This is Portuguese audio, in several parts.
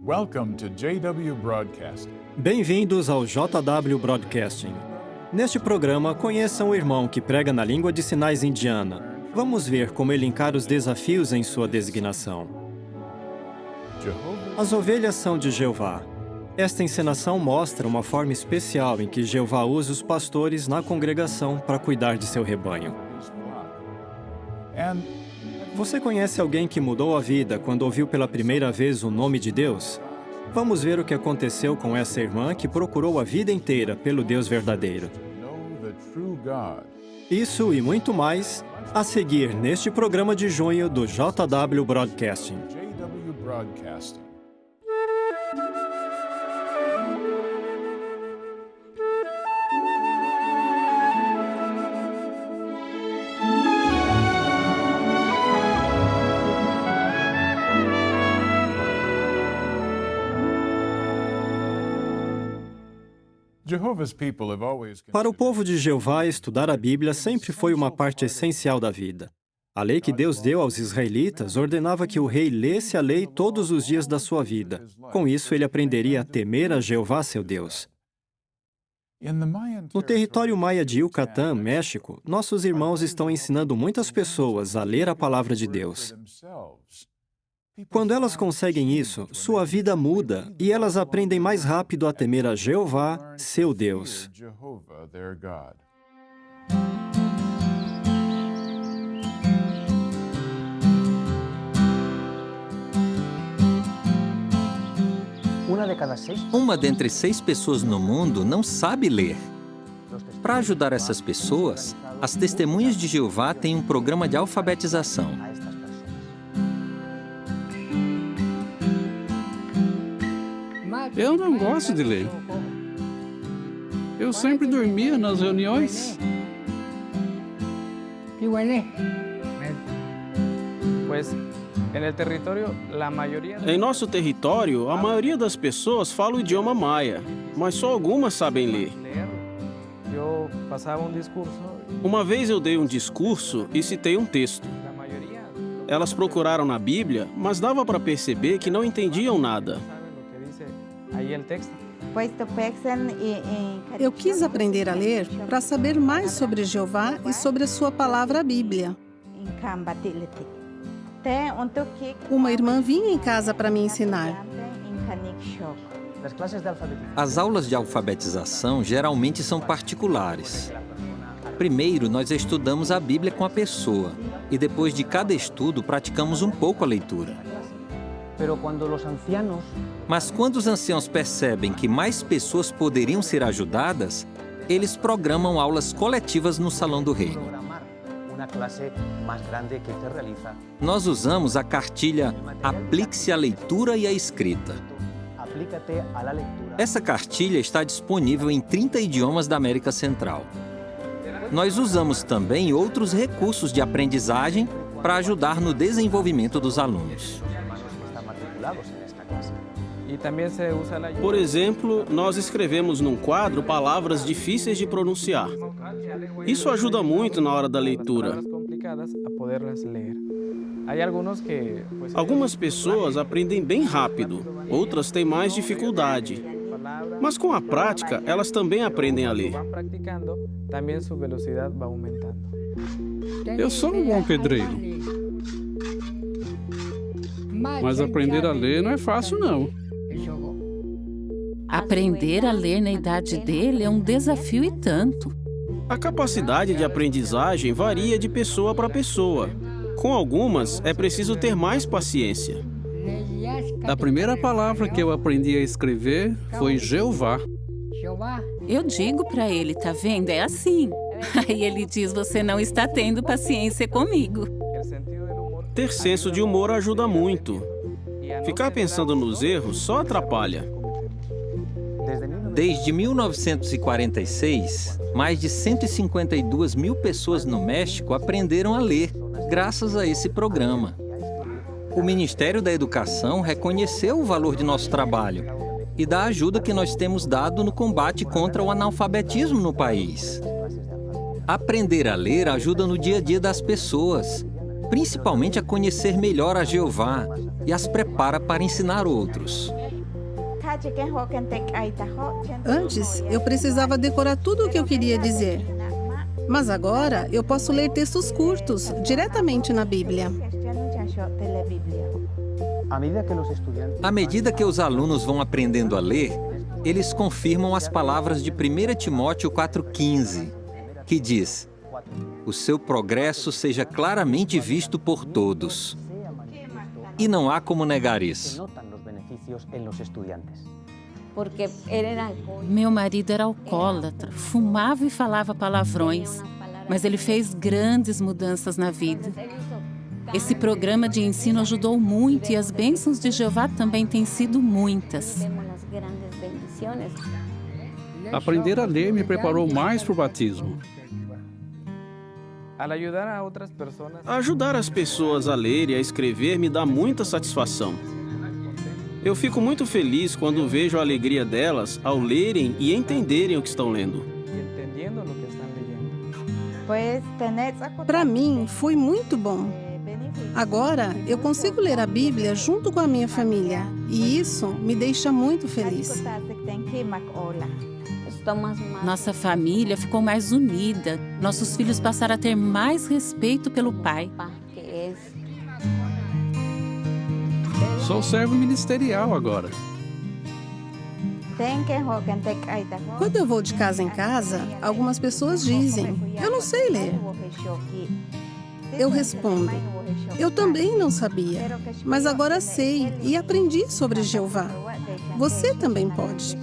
Welcome to JW Broadcasting. Bem-vindos ao JW Broadcasting. Neste programa, conheçam o irmão que prega na língua de sinais indiana. Vamos ver como ele encara os desafios em sua designação. As ovelhas são de Jeová. Esta encenação mostra uma forma especial em que Jeová usa os pastores na congregação para cuidar de seu rebanho. Você conhece alguém que mudou a vida quando ouviu pela primeira vez o nome de Deus? Vamos ver o que aconteceu com essa irmã que procurou a vida inteira pelo Deus verdadeiro. Isso e muito mais a seguir neste programa de junho do JW Broadcasting. JW Broadcasting. Para o povo de Jeová, estudar a Bíblia sempre foi uma parte essencial da vida. A lei que Deus deu aos israelitas ordenava que o rei lesse a lei todos os dias da sua vida. Com isso, ele aprenderia a temer a Jeová, seu Deus. No território maia de Yucatán, México, nossos irmãos estão ensinando muitas pessoas a ler a palavra de Deus. Quando elas conseguem isso, sua vida muda e elas aprendem mais rápido a temer a Jeová, seu Deus. Uma dentre 6 pessoas no mundo não sabe ler. Para ajudar essas pessoas, as Testemunhas de Jeová têm um programa de alfabetização. Eu não gosto de ler. Eu sempre dormia nas reuniões. Em nosso território, a maioria das pessoas fala o idioma maia, mas só algumas sabem ler. Uma vez eu dei um discurso e citei um texto. Elas procuraram na Bíblia, mas dava para perceber que não entendiam nada. Eu quis aprender a ler para saber mais sobre Jeová e sobre a sua palavra, a Bíblia. Uma irmã vinha em casa para me ensinar. As aulas de alfabetização geralmente são particulares. Primeiro, nós estudamos a Bíblia com a pessoa e depois de cada estudo praticamos um pouco a leitura. Mas quando os anciãos percebem que mais pessoas poderiam ser ajudadas, eles programam aulas coletivas no Salão do Reino. Nós usamos a cartilha Aplique-se à Leitura e à Escrita. Essa cartilha está disponível em 30 idiomas da América Central. Nós usamos também outros recursos de aprendizagem para ajudar no desenvolvimento dos alunos. Por exemplo, nós escrevemos num quadro palavras difíceis de pronunciar. Isso ajuda muito na hora da leitura. Algumas pessoas aprendem bem rápido, outras têm mais dificuldade. Mas com a prática, elas também aprendem a ler. Eu sou um bom pedreiro. Mas aprender a ler não é fácil, não. Aprender a ler na idade dele é um desafio e tanto. A capacidade de aprendizagem varia de pessoa para pessoa. Com algumas, é preciso ter mais paciência. A primeira palavra que eu aprendi a escrever foi Jeová. Eu digo pra ele, tá vendo? É assim. Aí ele diz, você não está tendo paciência comigo. Ter senso de humor ajuda muito. Ficar pensando nos erros só atrapalha. Desde 1946, mais de 152 mil pessoas no México aprenderam a ler, graças a esse programa. O Ministério da Educação reconheceu o valor de nosso trabalho e da ajuda que nós temos dado no combate contra o analfabetismo no país. Aprender a ler ajuda no dia a dia das pessoas, principalmente a conhecer melhor a Jeová e as prepara para ensinar outros. Antes, eu precisava decorar tudo o que eu queria dizer. Mas agora, eu posso ler textos curtos, diretamente na Bíblia. À medida que os alunos vão aprendendo a ler, eles confirmam as palavras de 1 Timóteo 4,15, que diz: "O seu progresso seja claramente visto por todos." E não há como negar isso. Meu marido era alcoólatra, fumava e falava palavrões, mas ele fez grandes mudanças na vida. Esse programa de ensino ajudou muito e as bênçãos de Jeová também têm sido muitas. Aprender a ler me preparou mais para o batismo. Ajudar as pessoas a ler e a escrever me dá muita satisfação. Eu fico muito feliz quando vejo a alegria delas ao lerem e entenderem o que estão lendo. Para mim, foi muito bom. Agora, eu consigo ler a Bíblia junto com a minha família, e isso me deixa muito feliz. Nossa família ficou mais unida. Nossos filhos passaram a ter mais respeito pelo pai. Sou servo ministerial agora. Quando eu vou de casa em casa, algumas pessoas dizem: "Eu não sei ler." Eu respondo: "Eu também não sabia, mas agora sei e aprendi sobre Jeová. Você também pode."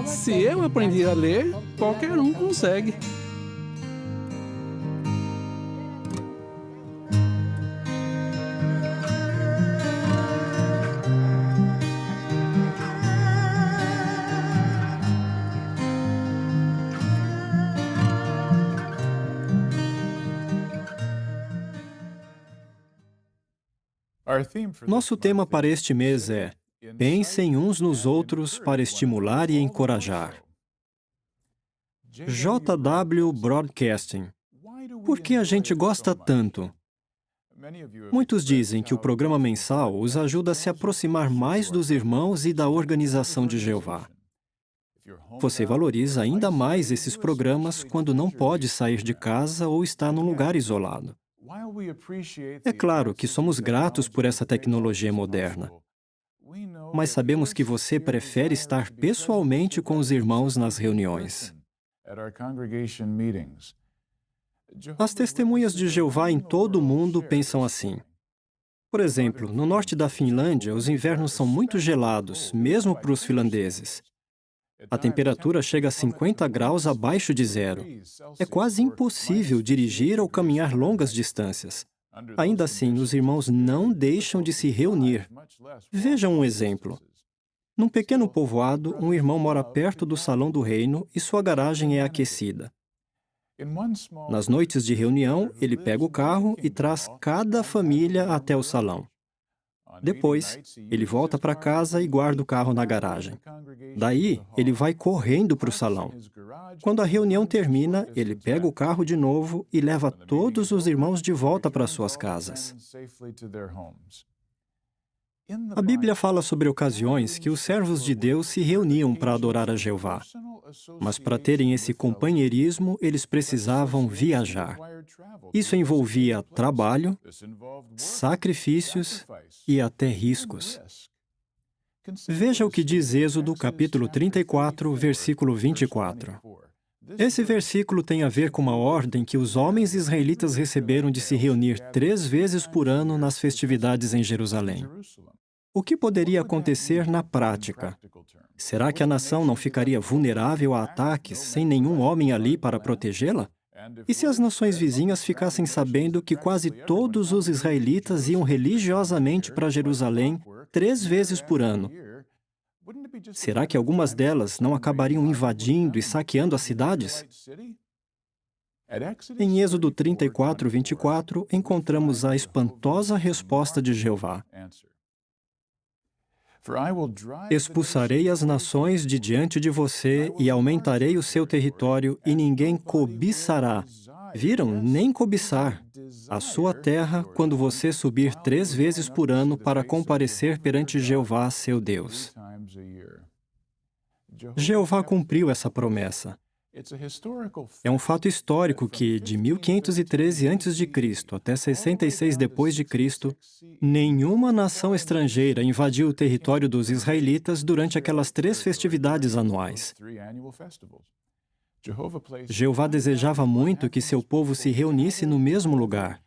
Se eu aprendi a ler, qualquer um consegue. Nosso tema para este mês é: pensem uns nos outros para estimular e encorajar. JW Broadcasting. Por que a gente gosta tanto? Muitos dizem que o programa mensal os ajuda a se aproximar mais dos irmãos e da organização de Jeová. Você valoriza ainda mais esses programas quando não pode sair de casa ou está num lugar isolado. É claro que somos gratos por essa tecnologia moderna, mas sabemos que você prefere estar pessoalmente com os irmãos nas reuniões. As testemunhas de Jeová em todo o mundo pensam assim. Por exemplo, no norte da Finlândia, os invernos são muito gelados, mesmo para os finlandeses. A temperatura chega a 50 graus abaixo de zero. É quase impossível dirigir ou caminhar longas distâncias. Ainda assim, os irmãos não deixam de se reunir. Veja um exemplo. Num pequeno povoado, um irmão mora perto do salão do reino e sua garagem é aquecida. Nas noites de reunião, ele pega o carro e traz cada família até o salão. Depois, ele volta para casa e guarda o carro na garagem. Daí, ele vai correndo para o salão. Quando a reunião termina, ele pega o carro de novo e leva todos os irmãos de volta para suas casas. A Bíblia fala sobre ocasiões que os servos de Deus se reuniam para adorar a Jeová. Mas para terem esse companheirismo, eles precisavam viajar. Isso envolvia trabalho, sacrifícios e até riscos. Veja o que diz Êxodo, capítulo 34, versículo 24. Esse versículo tem a ver com uma ordem que os homens israelitas receberam de se reunir 3 vezes por ano nas festividades em Jerusalém. O que poderia acontecer na prática? Será que a nação não ficaria vulnerável a ataques sem nenhum homem ali para protegê-la? E se as nações vizinhas ficassem sabendo que quase todos os israelitas iam religiosamente para Jerusalém 3 vezes por ano? Será que algumas delas não acabariam invadindo e saqueando as cidades? Em Êxodo 34, 24, encontramos a espantosa resposta de Jeová. Expulsarei as nações de diante de você e aumentarei o seu território, e ninguém cobiçará, Viram? Nem cobiçar a sua terra quando você subir 3 vezes por ano para comparecer perante Jeová, seu Deus. Jeová cumpriu essa promessa. É um fato histórico que, de 1513 a.C. até 66 d.C., nenhuma nação estrangeira invadiu o território dos israelitas durante aquelas 3 festividades anuais. Jeová desejava muito que seu povo se reunisse no mesmo lugar.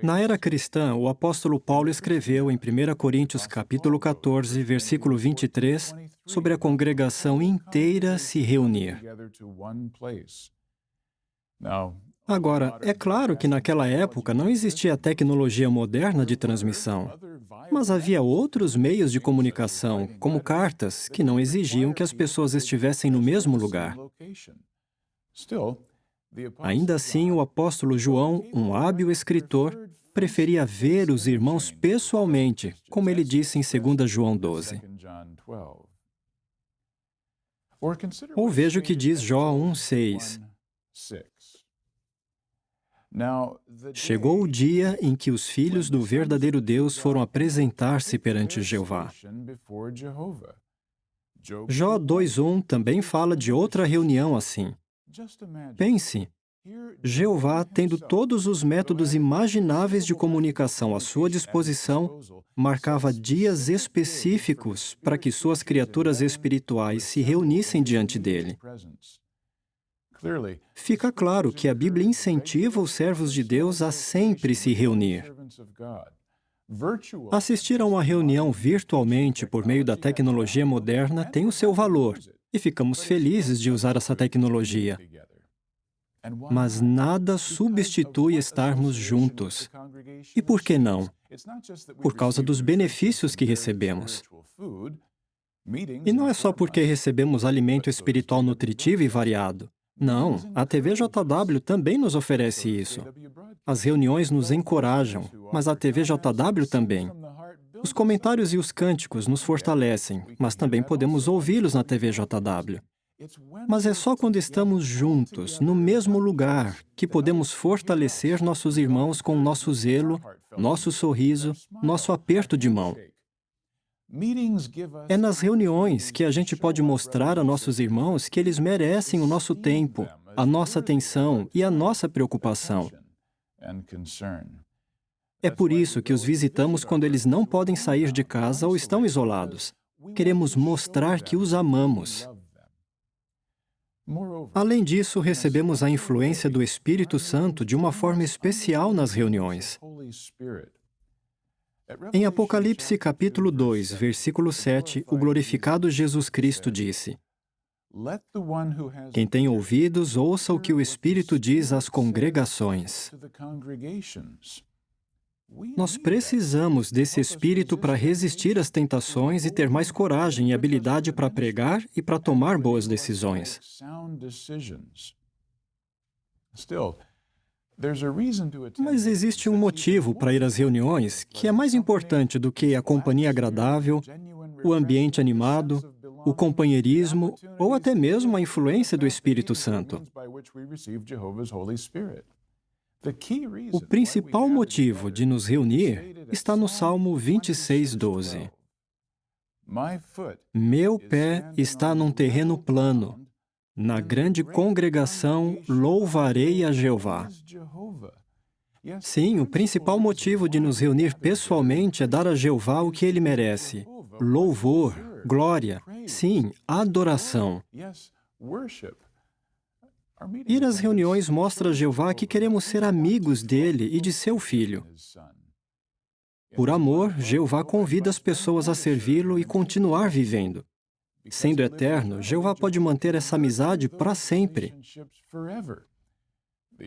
Na era cristã, o apóstolo Paulo escreveu em 1 Coríntios capítulo 14, versículo 23, sobre a congregação inteira se reunir. Agora, é claro que naquela época não existia a tecnologia moderna de transmissão, mas havia outros meios de comunicação, como cartas, que não exigiam que as pessoas estivessem no mesmo lugar. Ainda assim, o apóstolo João, um hábil escritor, preferia ver os irmãos pessoalmente, como ele disse em 2 João 12. Ou veja o que diz Jó 1:6. Chegou o dia em que os filhos do verdadeiro Deus foram apresentar-se perante Jeová. Jó 2:1 também fala de outra reunião assim. Pense, Jeová, tendo todos os métodos imagináveis de comunicação à sua disposição, marcava dias específicos para que suas criaturas espirituais se reunissem diante dele. Fica claro que a Bíblia incentiva os servos de Deus a sempre se reunir. Assistir a uma reunião virtualmente por meio da tecnologia moderna tem o seu valor, e ficamos felizes de usar essa tecnologia. Mas nada substitui estarmos juntos. E por que não? Por causa dos benefícios que recebemos. E não é só porque recebemos alimento espiritual nutritivo e variado. Não, a TVJW também nos oferece isso. As reuniões nos encorajam, mas a TVJW também. Os comentários e os cânticos nos fortalecem, mas também podemos ouvi-los na TVJW. Mas é só quando estamos juntos, no mesmo lugar, que podemos fortalecer nossos irmãos com nosso zelo, nosso sorriso, nosso aperto de mão. É nas reuniões que a gente pode mostrar a nossos irmãos que eles merecem o nosso tempo, a nossa atenção e a nossa preocupação. É por isso que os visitamos quando eles não podem sair de casa ou estão isolados. Queremos mostrar que os amamos. Além disso, recebemos a influência do Espírito Santo de uma forma especial nas reuniões. Em Apocalipse capítulo 2, versículo 7, o glorificado Jesus Cristo disse: Quem tem ouvidos, ouça o que o Espírito diz às congregações. Nós precisamos desse Espírito para resistir às tentações e ter mais coragem e habilidade para pregar e para tomar boas decisões. Mas existe um motivo para ir às reuniões que é mais importante do que a companhia agradável, o ambiente animado, o companheirismo ou até mesmo a influência do Espírito Santo. O principal motivo de nos reunir está no Salmo 26:12. Meu pé está num terreno plano. Na grande congregação louvarei a Jeová. Sim, o principal motivo de nos reunir pessoalmente é dar a Jeová o que ele merece: louvor, glória, sim, adoração. Ir às reuniões mostra a Jeová que queremos ser amigos dele e de seu filho. Por amor, Jeová convida as pessoas a servi-lo e continuar vivendo. Sendo eterno, Jeová pode manter essa amizade para sempre.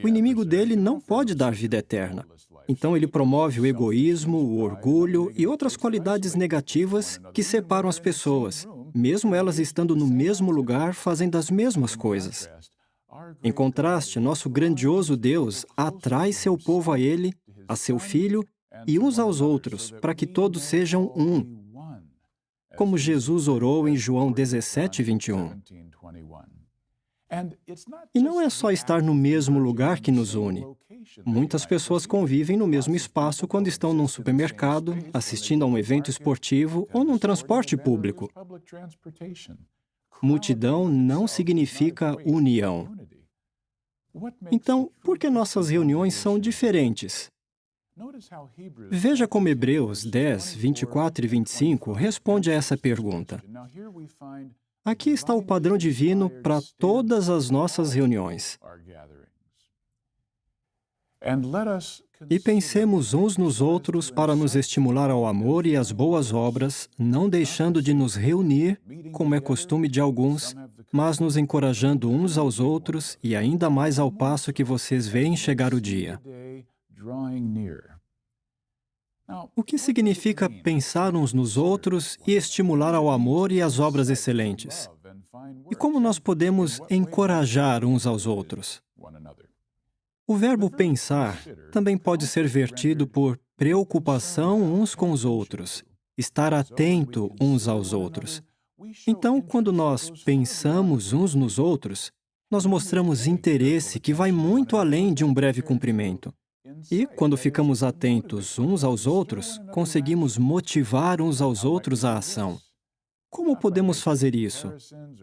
O inimigo dele não pode dar vida eterna. Então ele promove o egoísmo, o orgulho e outras qualidades negativas que separam as pessoas, mesmo elas estando no mesmo lugar fazendo as mesmas coisas. Em contraste, nosso grandioso Deus atrai seu povo a ele, a seu Filho e uns aos outros, para que todos sejam um. Como Jesus orou em João 17:21. E não é só estar no mesmo lugar que nos une. Muitas pessoas convivem no mesmo espaço quando estão num supermercado, assistindo a um evento esportivo ou num transporte público. Multidão não significa união. Então, por que nossas reuniões são diferentes? Veja como Hebreus 10, 24 e 25 responde a essa pergunta. Aqui está o padrão divino para todas as nossas reuniões. E pensemos uns nos outros para nos estimular ao amor e às boas obras, não deixando de nos reunir, como é costume de alguns, mas nos encorajando uns aos outros e ainda mais ao passo que vocês veem chegar o dia. O que significa pensar uns nos outros e estimular ao amor e às obras excelentes? E como nós podemos encorajar uns aos outros? O verbo pensar também pode ser vertido por preocupação uns com os outros, estar atento uns aos outros. Então, quando nós pensamos uns nos outros, nós mostramos interesse que vai muito além de um breve cumprimento. E, quando ficamos atentos uns aos outros, conseguimos motivar uns aos outros à ação. Como podemos fazer isso?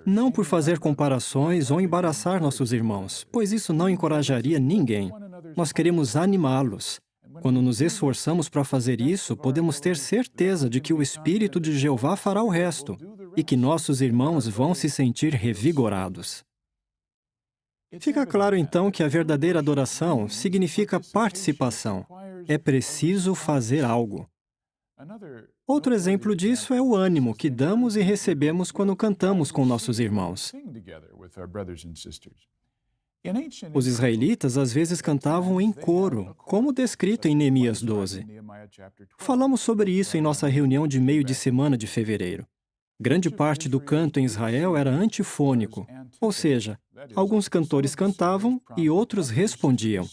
Não por fazer comparações ou embaraçar nossos irmãos, pois isso não encorajaria ninguém. Nós queremos animá-los. Quando nos esforçamos para fazer isso, podemos ter certeza de que o Espírito de Jeová fará o resto e que nossos irmãos vão se sentir revigorados. Fica claro, então, que a verdadeira adoração significa participação. É preciso fazer algo. Outro exemplo disso é o ânimo que damos e recebemos quando cantamos com nossos irmãos. Os israelitas às vezes cantavam em coro, como descrito em Neemias 12. Falamos sobre isso em nossa reunião de meio de semana de fevereiro. Grande parte do canto em Israel era antifônico, ou seja, alguns cantores cantavam e outros respondiam.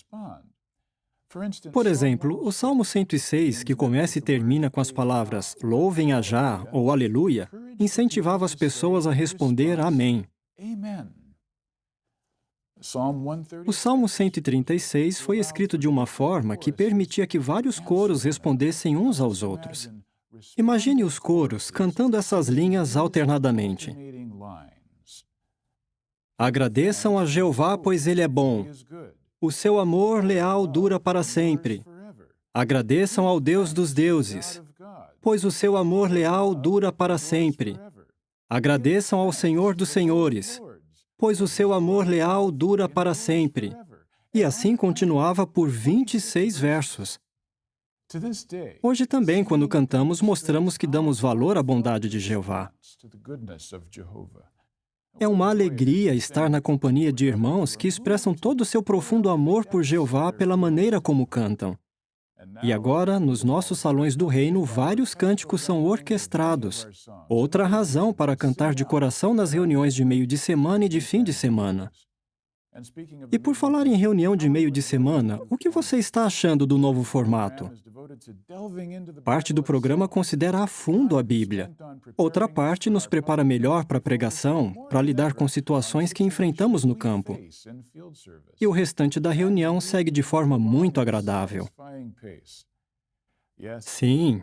Por exemplo, o Salmo 106, que começa e termina com as palavras Louvem a Jah ou Aleluia, incentivava as pessoas a responder Amém. O Salmo 136 foi escrito de uma forma que permitia que vários coros respondessem uns aos outros. Imagine os coros cantando essas linhas alternadamente. Agradeçam a Jeová, pois Ele é bom. O seu amor leal dura para sempre. Agradeçam ao Deus dos deuses, pois o seu amor leal dura para sempre. Agradeçam ao Senhor dos senhores, pois o seu amor leal dura para sempre. E assim continuava por 26 versos. Hoje também, quando cantamos, mostramos que damos valor à bondade de Jeová. É uma alegria estar na companhia de irmãos que expressam todo o seu profundo amor por Jeová pela maneira como cantam. E agora, nos nossos salões do reino, vários cânticos são orquestrados. Outra razão para cantar de coração nas reuniões de meio de semana e de fim de semana. E por falar em reunião de meio de semana, o que você está achando do novo formato? Parte do programa considera a fundo a Bíblia. Outra parte nos prepara melhor para a pregação, para lidar com situações que enfrentamos no campo. E o restante da reunião segue de forma muito agradável. Sim,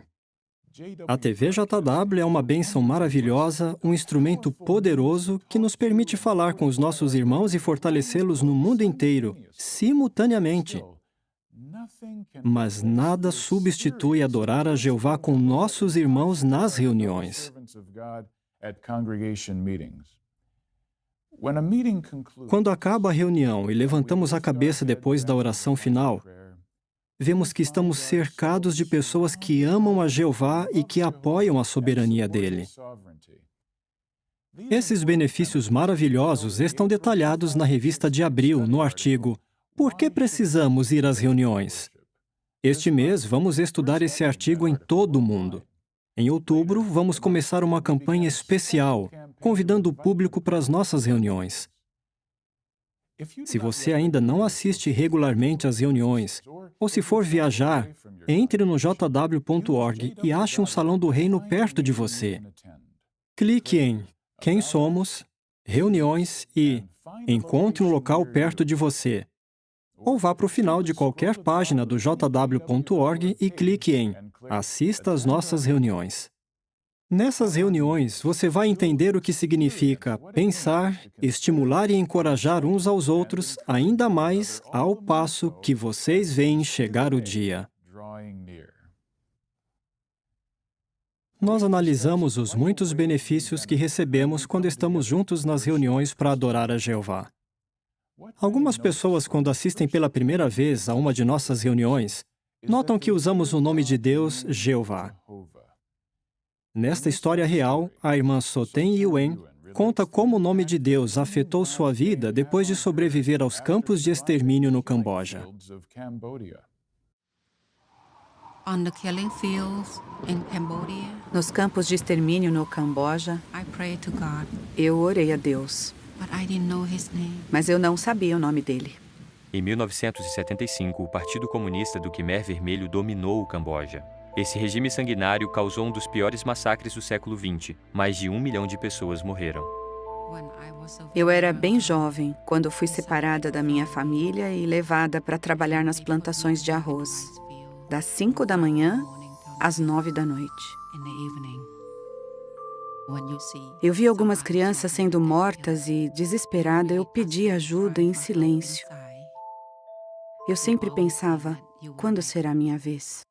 a TV JW é uma bênção maravilhosa, um instrumento poderoso que nos permite falar com os nossos irmãos e fortalecê-los no mundo inteiro, simultaneamente. Mas nada substitui adorar a Jeová com nossos irmãos nas reuniões. Quando acaba a reunião e levantamos a cabeça depois da oração final, vemos que estamos cercados de pessoas que amam a Jeová e que apoiam a soberania dele. Esses benefícios maravilhosos estão detalhados na revista de abril, no artigo Por que precisamos ir às reuniões? Este mês, vamos estudar esse artigo em todo o mundo. Em outubro, vamos começar uma campanha especial, convidando o público para as nossas reuniões. Se você ainda não assiste regularmente às reuniões, ou se for viajar, entre no jw.org e ache um salão do reino perto de você. Clique em Quem somos? reuniões e encontre um local perto de você. Ou vá para o final de qualquer página do jw.org e clique em Assista às nossas reuniões. Nessas reuniões, você vai entender o que significa pensar, estimular e encorajar uns aos outros ainda mais ao passo que vocês veem chegar o dia. Nós analisamos os muitos benefícios que recebemos quando estamos juntos nas reuniões para adorar a Jeová. Algumas pessoas, quando assistem pela primeira vez a uma de nossas reuniões, notam que usamos o nome de Deus, Jeová. Nesta história real, a irmã Soten Yuen conta como o nome de Deus afetou sua vida depois de sobreviver aos campos de extermínio no Camboja. Nos campos de extermínio no Camboja, eu orei a Deus, mas eu não sabia o nome dele. Em 1975, o Partido Comunista do Khmer Vermelho dominou o Camboja. Esse regime sanguinário causou um dos piores massacres do século XX. Mais de 1 milhão de pessoas morreram. Eu era bem jovem quando fui separada da minha família e levada para trabalhar nas plantações de arroz, das 5 da manhã às 9 da noite. Eu vi algumas crianças sendo mortas e, desesperada, eu pedi ajuda em silêncio. Eu sempre pensava, quando será minha vez?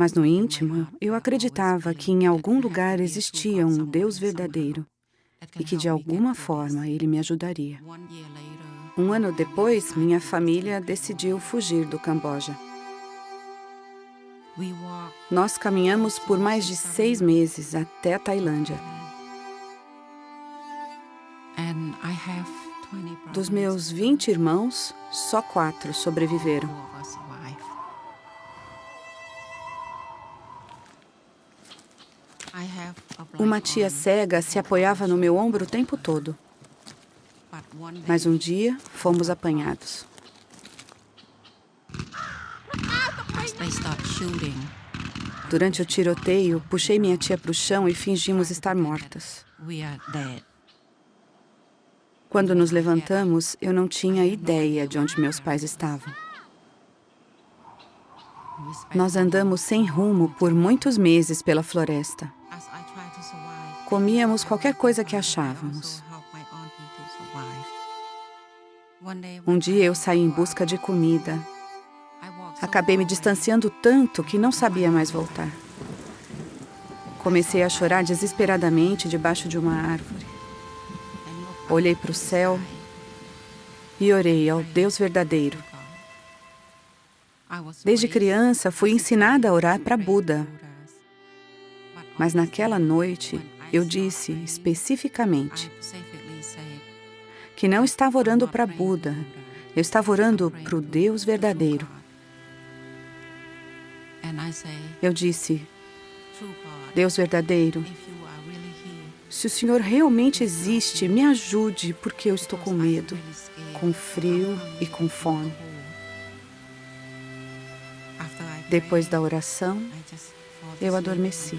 Mas no íntimo, eu acreditava que em algum lugar existia um Deus verdadeiro e que de alguma forma Ele me ajudaria. 1 ano depois, minha família decidiu fugir do Camboja. Nós caminhamos por mais de 6 meses até a Tailândia. Dos meus 20 irmãos, só 4 sobreviveram. Uma tia cega se apoiava no meu ombro o tempo todo. Mas um dia, fomos apanhados. Durante o tiroteio, puxei minha tia para o chão e fingimos estar mortas. Quando nos levantamos, eu não tinha ideia de onde meus pais estavam. Nós andamos sem rumo por muitos meses pela floresta. Comíamos qualquer coisa que achávamos. Um dia eu saí em busca de comida. Acabei me distanciando tanto que não sabia mais voltar. Comecei a chorar desesperadamente debaixo de uma árvore. Olhei para o céu e orei ao Deus verdadeiro. Desde criança, fui ensinada a orar para Buda. Mas naquela noite, eu disse especificamente que não estava orando para Buda, eu estava orando para o Deus verdadeiro. Eu disse, Deus verdadeiro, se o Senhor realmente existe, me ajude, porque eu estou com medo, com frio e com fome. Depois da oração, eu adormeci.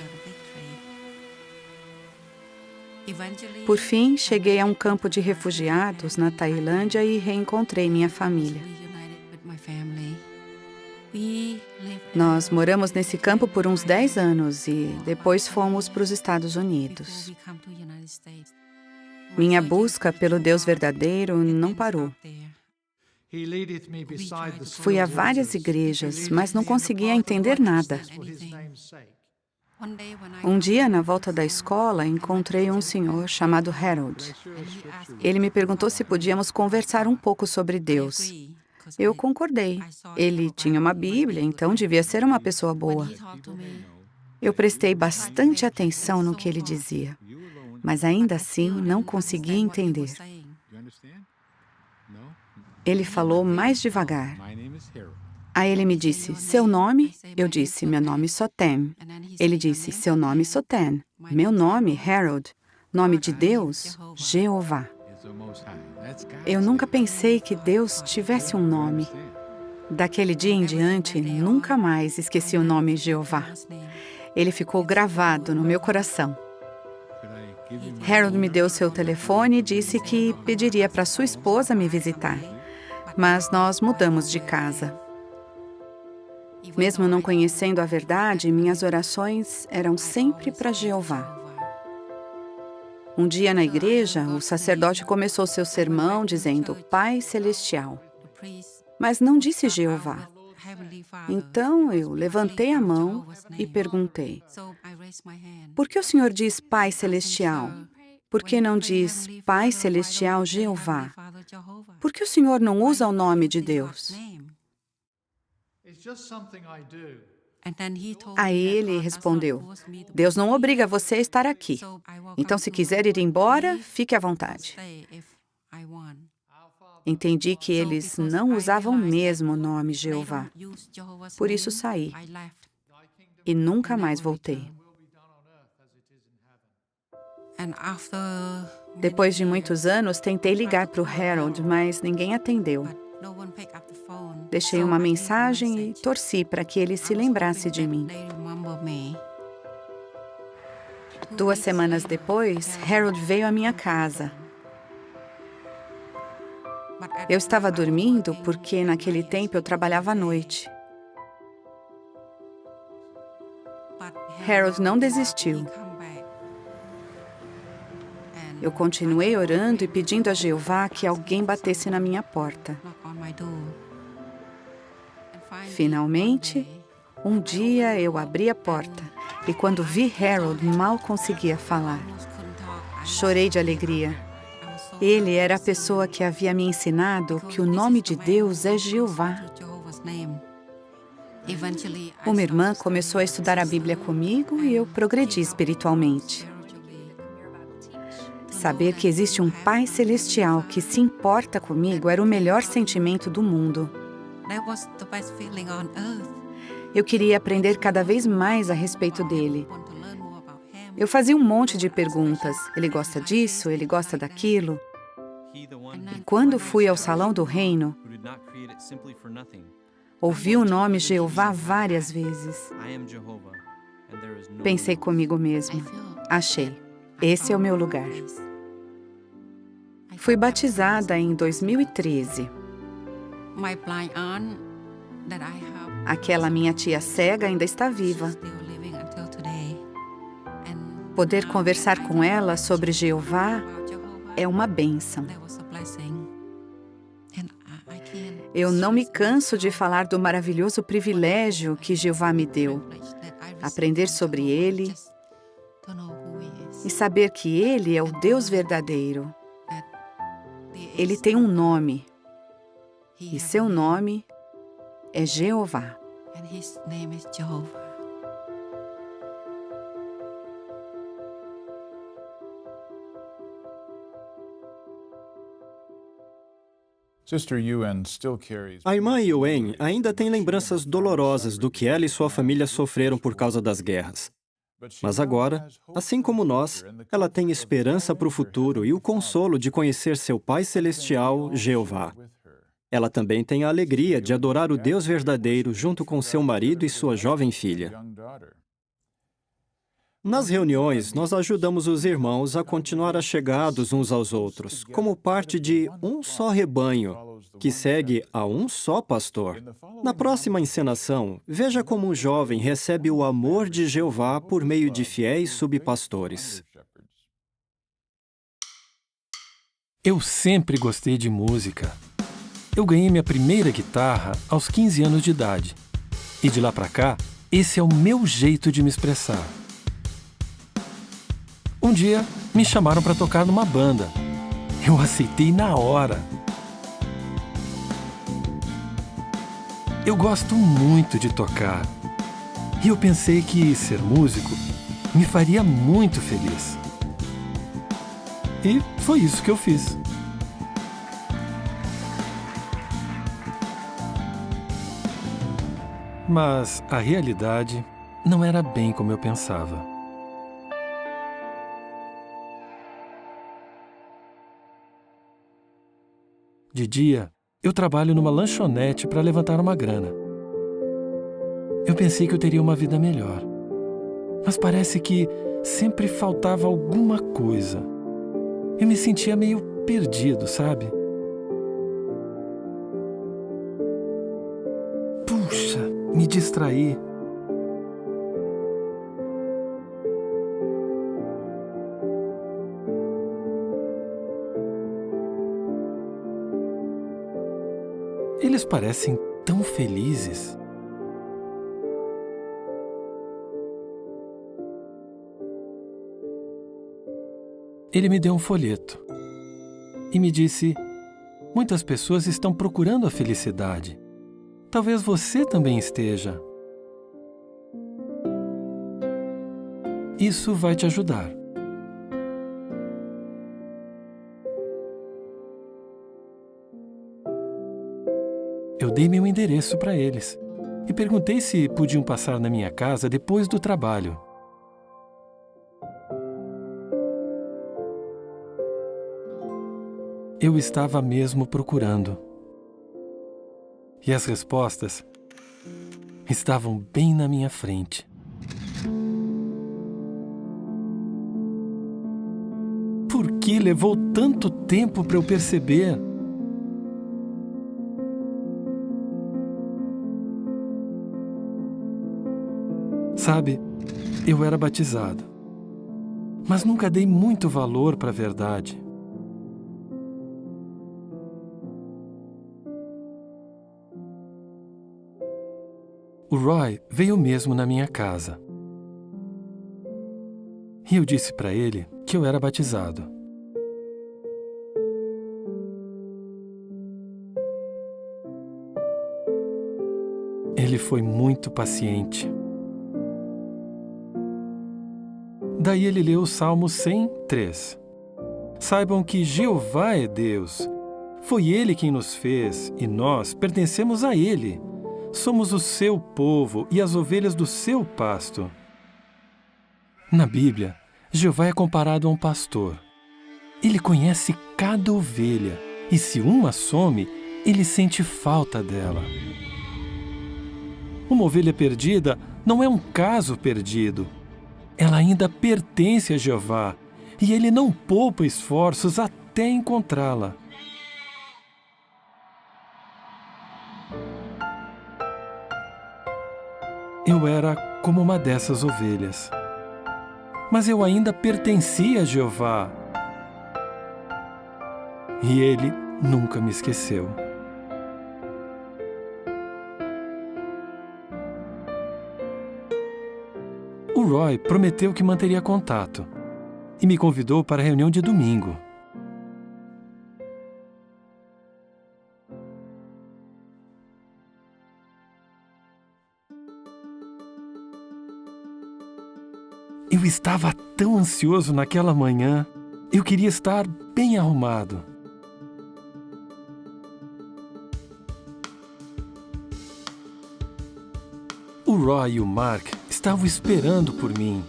Por fim, cheguei a um campo de refugiados na Tailândia e reencontrei minha família. Nós moramos nesse campo por uns 10 anos e depois fomos para os Estados Unidos. Minha busca pelo Deus verdadeiro não parou. Fui a várias igrejas, mas não conseguia entender nada. Um dia, na volta da escola, encontrei um senhor chamado Harold. Ele me perguntou se podíamos conversar um pouco sobre Deus. Eu concordei. Ele tinha uma Bíblia, então devia ser uma pessoa boa. Eu prestei bastante atenção no que ele dizia, mas ainda assim não conseguia entender. Ele falou mais devagar. Aí ele me disse, seu nome? Eu disse, meu nome Soten. Ele disse, seu nome Soten. Meu nome, Harold. Nome de Deus, Jeová. Eu nunca pensei que Deus tivesse um nome. Daquele dia em diante, nunca mais esqueci o nome Jeová. Ele ficou gravado no meu coração. Harold me deu seu telefone e disse que pediria para sua esposa me visitar. Mas nós mudamos de casa. Mesmo não conhecendo a verdade, minhas orações eram sempre para Jeová. Um dia na igreja, o sacerdote começou seu sermão dizendo Pai Celestial, mas não disse Jeová. Então eu levantei a mão e perguntei, por que o Senhor diz Pai Celestial? Por que não diz Pai Celestial Jeová? Por que o Senhor não usa o nome de Deus? Aí ele respondeu, Deus não obriga você a estar aqui. Então, se quiser ir embora, fique à vontade. Entendi que eles não usavam mesmo o nome Jeová. Por isso saí. E nunca mais voltei. Depois de muitos anos, tentei ligar para o Harold, mas ninguém atendeu. Deixei uma mensagem e torci para que ele se lembrasse de mim. 2 semanas depois, Harold veio à minha casa. Eu estava dormindo porque naquele tempo eu trabalhava à noite. Harold não desistiu. Eu continuei orando e pedindo a Jeová que alguém batesse na minha porta. Finalmente, um dia eu abri a porta e quando vi Harold, mal conseguia falar. Chorei de alegria. Ele era a pessoa que havia me ensinado que o nome de Deus é Jeová. Uma irmã começou a estudar a Bíblia comigo e eu progredi espiritualmente. Saber que existe um Pai Celestial que se importa comigo era o melhor sentimento do mundo. Eu queria aprender cada vez mais a respeito dele. Eu fazia um monte de perguntas. Ele gosta disso? Ele gosta daquilo? E quando fui ao Salão do Reino, ouvi o nome Jeová várias vezes. Pensei comigo mesmo. Achei. Esse é o meu lugar. Fui batizada em 2013. Aquela minha tia cega ainda está viva. Poder conversar com ela sobre Jeová é uma bênção. Eu não me canso de falar do maravilhoso privilégio que Jeová me deu. Aprender sobre Ele e saber que Ele é o Deus verdadeiro. Ele tem um nome, e seu nome é Jeová. A irmã Yuen ainda tem lembranças dolorosas do que ela e sua família sofreram por causa das guerras. Mas agora, assim como nós, ela tem esperança para o futuro e o consolo de conhecer seu Pai Celestial, Jeová. Ela também tem a alegria de adorar o Deus verdadeiro junto com seu marido e sua jovem filha. Nas reuniões, nós ajudamos os irmãos a continuar achegados uns aos outros, como parte de um só rebanho, que segue a um só pastor. Na próxima encenação, veja como um jovem recebe o amor de Jeová por meio de fiéis subpastores. Eu sempre gostei de música. Eu ganhei minha primeira guitarra aos 15 anos de idade. E de lá pra cá, esse é o meu jeito de me expressar. Um dia, me chamaram para tocar numa banda. Eu aceitei na hora. Eu gosto muito de tocar. E eu pensei que ser músico me faria muito feliz. E foi isso que eu fiz. Mas a realidade não era bem como eu pensava. De dia, eu trabalho numa lanchonete para levantar uma grana. Eu pensei que eu teria uma vida melhor. Mas parece que sempre faltava alguma coisa. Eu me sentia meio perdido, sabe? Puxa, me distraí. Eles parecem tão felizes. Ele me deu um folheto e me disse: muitas pessoas estão procurando a felicidade. Talvez você também esteja. Isso vai te ajudar. Eu dei meu endereço para eles e perguntei se podiam passar na minha casa depois do trabalho. Eu estava mesmo procurando. E as respostas estavam bem na minha frente. Por que levou tanto tempo para eu perceber? Sabe, eu era batizado, mas nunca dei muito valor para a verdade. O Roy veio mesmo na minha casa. E eu disse para ele que eu era batizado. Ele foi muito paciente. Daí ele leu o Salmo 103. Saibam que Jeová é Deus. Foi Ele quem nos fez e nós pertencemos a Ele. Somos o seu povo e as ovelhas do seu pasto. Na Bíblia, Jeová é comparado a um pastor. Ele conhece cada ovelha e se uma some, ele sente falta dela. Uma ovelha perdida não é um caso perdido. Ela ainda pertence a Jeová e Ele não poupa esforços até encontrá-la. Eu era como uma dessas ovelhas. Mas eu ainda pertencia a Jeová. E Ele nunca me esqueceu. O Roy prometeu que manteria contato e me convidou para a reunião de domingo. Eu estava tão ansioso naquela manhã. Eu queria estar bem arrumado. O Roy e o Mark estavam esperando por mim.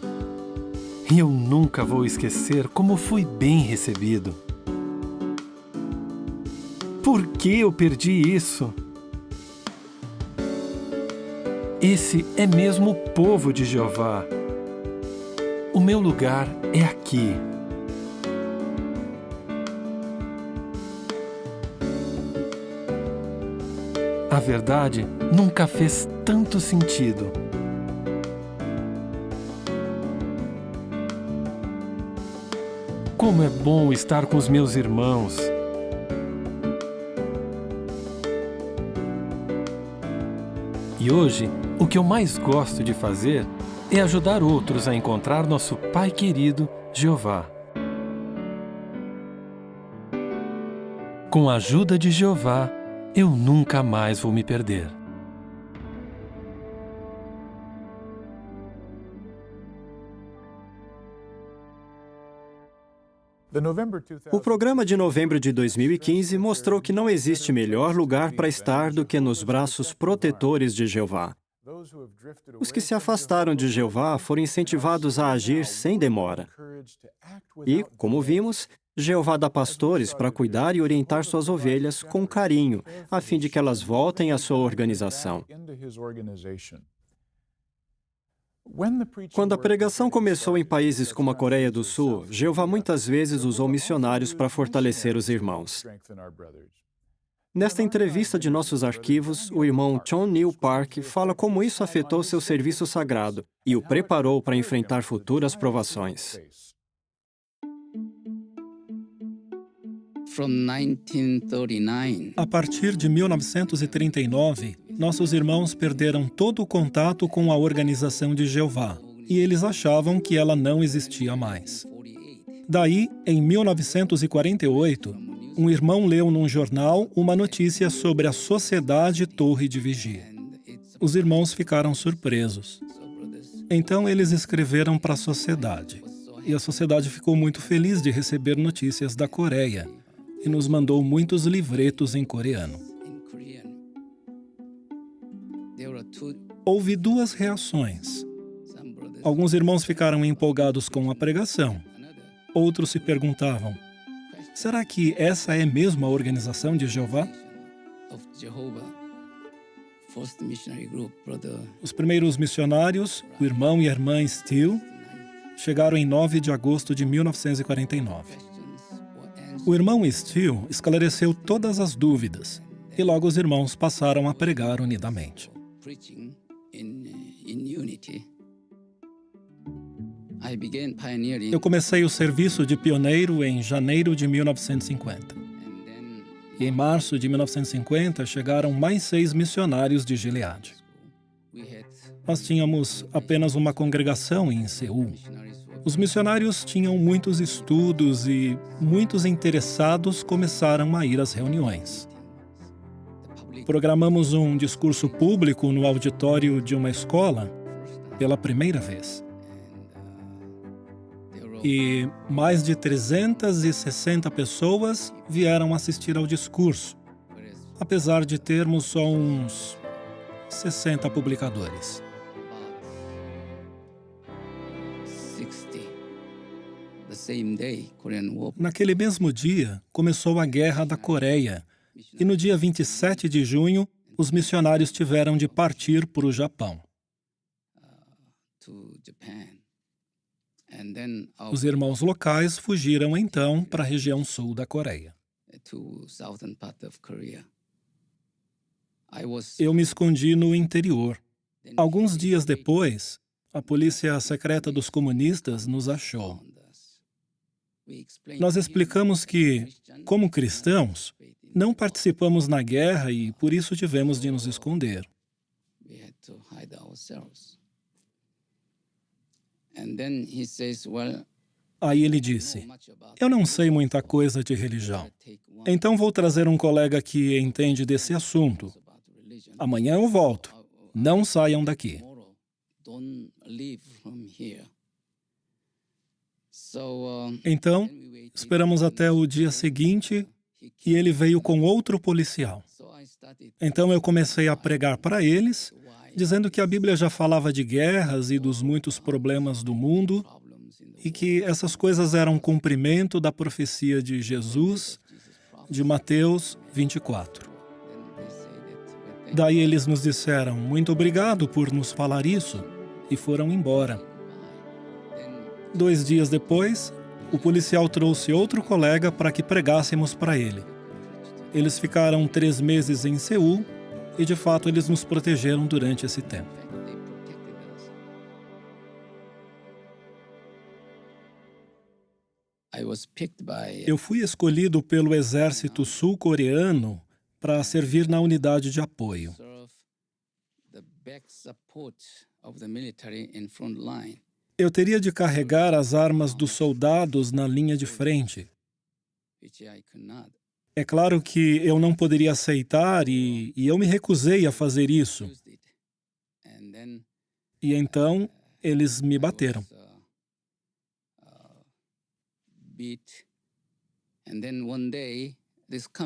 E eu nunca vou esquecer como fui bem recebido. Por que eu perdi isso? Esse é mesmo o povo de Jeová. O meu lugar é aqui. A verdade nunca fez tanto sentido. Como é bom estar com os meus irmãos. E hoje, o que eu mais gosto de fazer é ajudar outros a encontrar nosso Pai querido, Jeová. Com a ajuda de Jeová, eu nunca mais vou me perder. O programa de novembro de 2015 mostrou que não existe melhor lugar para estar do que nos braços protetores de Jeová. Os que se afastaram de Jeová foram incentivados a agir sem demora. E, como vimos, Jeová dá pastores para cuidar e orientar suas ovelhas com carinho, a fim de que elas voltem à sua organização. Quando a pregação começou em países como a Coreia do Sul, Jeová muitas vezes usou missionários para fortalecer os irmãos. Nesta entrevista de nossos arquivos, o irmão Chon Neil Park fala como isso afetou seu serviço sagrado e o preparou para enfrentar futuras provações. A partir de 1939, nossos irmãos perderam todo o contato com a Organização de Jeová e eles achavam que ela não existia mais. Daí, em 1948, um irmão leu num jornal uma notícia sobre a Sociedade Torre de Vigia. Os irmãos ficaram surpresos. Então eles escreveram para a sociedade. E a sociedade ficou muito feliz de receber notícias da Coreia e nos mandou muitos livretos em coreano. Houve duas reações. Alguns irmãos ficaram empolgados com a pregação. Outros se perguntavam: será que essa é mesmo a Organização de Jeová? Os primeiros missionários, o irmão e a irmã Steele, chegaram em 9 de agosto de 1949. O irmão Steele esclareceu todas as dúvidas e logo os irmãos passaram a pregar unidamente. Eu comecei o serviço de pioneiro em janeiro de 1950. E em março de 1950 chegaram mais 6 missionários de Gileade. Nós tínhamos apenas uma congregação em Seul. Os missionários tinham muitos estudos e muitos interessados começaram a ir às reuniões. Programamos um discurso público no auditório de uma escola pela primeira vez. E mais de 360 pessoas vieram assistir ao discurso, apesar de termos só uns 60 publicadores. Naquele mesmo dia, começou a Guerra da Coreia, e no dia 27 de junho, os missionários tiveram de partir para o Japão. Os irmãos locais fugiram então para a região sul da Coreia. Eu me escondi no interior. Alguns dias depois, a polícia secreta dos comunistas nos achou. Nós explicamos que, como cristãos, não participamos na guerra e por isso tivemos de nos esconder. Aí ele disse: eu não sei muita coisa de religião, então vou trazer um colega que entende desse assunto. Amanhã eu volto. Não saiam daqui. Então, esperamos até o dia seguinte e ele veio com outro policial. Então eu comecei a pregar para eles, dizendo que a Bíblia já falava de guerras e dos muitos problemas do mundo e que essas coisas eram cumprimento da profecia de Jesus, de Mateus 24. Daí eles nos disseram: muito obrigado por nos falar isso, e foram embora. 2 dias depois, o policial trouxe outro colega para que pregássemos para ele. Eles ficaram 3 meses em Seul e, de fato, eles nos protegeram durante esse tempo. Eu fui escolhido pelo exército sul-coreano para servir na unidade de apoio. Eu teria de carregar as armas dos soldados na linha de frente. É claro que eu não poderia aceitar e eu me recusei a fazer isso. E então, eles me bateram.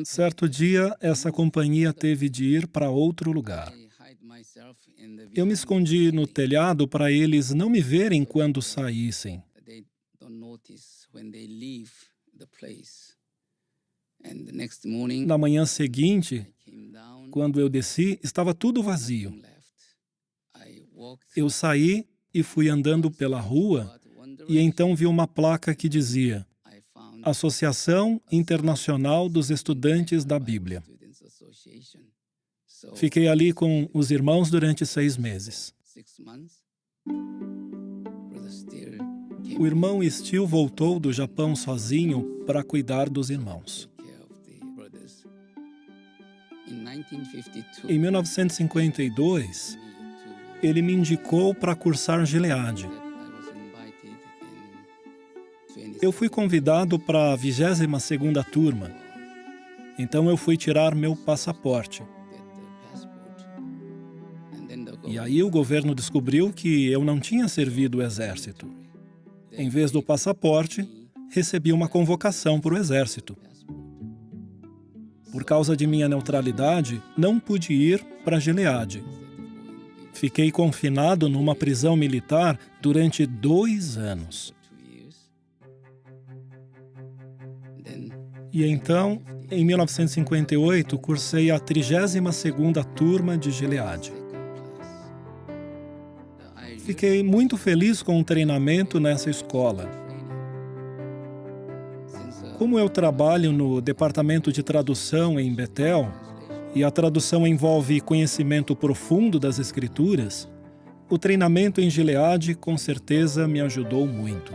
Certo dia, essa companhia teve de ir para outro lugar. Eu me escondi no telhado para eles não me verem quando saíssem. Na manhã seguinte, quando eu desci, estava tudo vazio. Eu saí e fui andando pela rua e então vi uma placa que dizia Associação Internacional dos Estudantes da Bíblia. Fiquei ali com os irmãos durante 6 meses. O irmão Steele voltou do Japão sozinho para cuidar dos irmãos. Em 1952, ele me indicou para cursar Gilead. Eu fui convidado para a 22ª turma, então eu fui tirar meu passaporte. E aí o governo descobriu que eu não tinha servido o exército. Em vez do passaporte, recebi uma convocação para o exército. Por causa de minha neutralidade, não pude ir para Gilead. Fiquei confinado numa prisão militar durante 2 anos. E então, em 1958, cursei a 32ª turma de Gilead. Fiquei muito feliz com o treinamento nessa escola. Como eu trabalho no departamento de tradução em Betel, e a tradução envolve conhecimento profundo das Escrituras, o treinamento em Gilead com certeza me ajudou muito.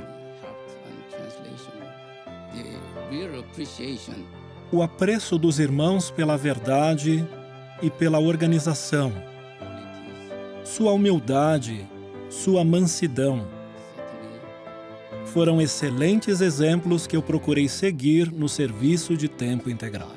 O apreço dos irmãos pela verdade e pela organização, sua humildade, sua mansidão, foram excelentes exemplos que eu procurei seguir no serviço de tempo integral.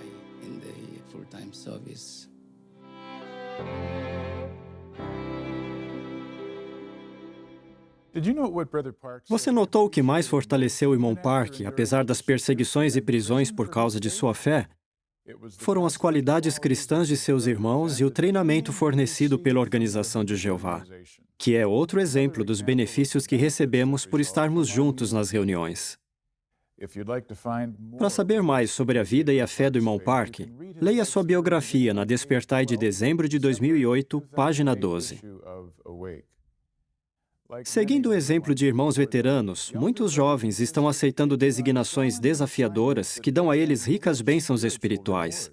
Você notou o que mais fortaleceu o irmão Park, apesar das perseguições e prisões por causa de sua fé? Foram as qualidades cristãs de seus irmãos e o treinamento fornecido pela Organização de Jeová, que é outro exemplo dos benefícios que recebemos por estarmos juntos nas reuniões. Para saber mais sobre a vida e a fé do irmão Park, leia sua biografia na Despertai de dezembro de 2008, página 12. Seguindo o exemplo de irmãos veteranos, muitos jovens estão aceitando designações desafiadoras que dão a eles ricas bênçãos espirituais.